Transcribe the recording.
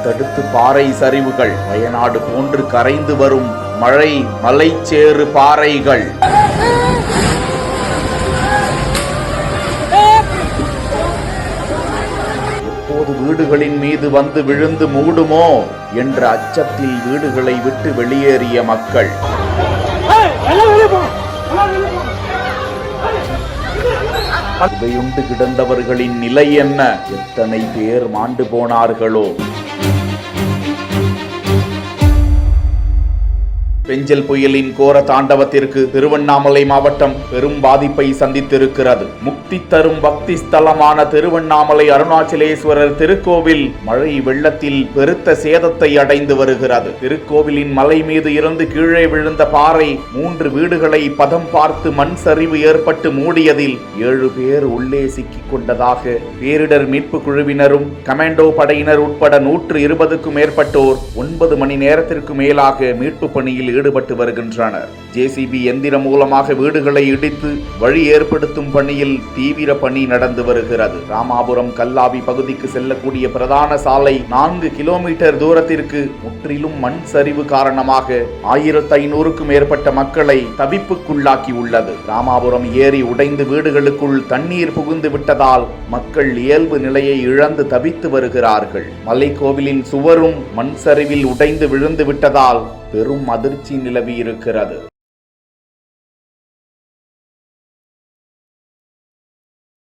அடுத்தடுத்து பாறை சரிவுகள், வயநாடு போன்று கரைந்து வரும் மலைச்சேறு பாறைகள். எப்போது வீடுகளின் மீது வந்து விழுந்து மூடுமோ என்ற அச்சத்தில் வீடுகளை விட்டு வெளியேறிய மக்கள். புதையுண்டு கிடந்தவர்களின் நிலை என்ன? எத்தனை பேர் மாண்டு போனார்களோ? பெஞ்சல் புயலின் கோர தாண்டவத்திற்கு திருவண்ணாமலை மாவட்டம் பெரும் பாதிப்பை சந்தித்திருக்கிறது. முக்தி தரும் பக்தி ஸ்தலமான திருவண்ணாமலை அருணாச்சலேஸ்வரர் திருக்கோவில் மழை வெள்ளத்தில் பெருத்த சேதத்தை அடைந்து வருகிறது. திருக்கோவிலின் மலை மீது இருந்து கீழே விழுந்த பாறை 3 வீடுகளை பதம் பார்த்து மண் சரிவு ஏற்பட்டு மூடியதில் 7 பேர் உள்ளே சிக்கிக் கொண்டதாக பேரிடர் மீட்பு குழுவினரும் கமாண்டோ படையினர் உட்பட 120க்கும் மேற்பட்டோர் 9 மணி நேரத்திற்கு மேலாக மீட்பு பணியில் ஈடுபட்டு வருகின்றனர். ஜேசிபி எந்திரம் மூலமாக வீடுகளை இடித்து வழி ஏற்படுத்தும் பணியில் தீவிர பணி நடந்து வருகிறது. ராமாபுரம் கல்லாவி பகுதிக்கு செல்லக்கூடிய பிரதான சாலை 4 கிலோமீட்டர் தூரத்திற்கு முற்றிலும் மண் சரிவு காரணமாக 1500க்கும் மேற்பட்ட மக்களை தவிப்புக்குள்ளாக்கி உள்ளது. ராமாபுரம் ஏரி உடைந்து வீடுகளுக்குள் தண்ணீர் புகுந்து விட்டதால் மக்கள் இயல்பு நிலையை இழந்து தவித்து வருகிறார்கள். மலைக்கோவிலின் சுவரும் மண் சரிவில் உடைந்து விழுந்து விட்டதால் பெரும் அதிர்ச்சி நிலவி இருக்கிறது.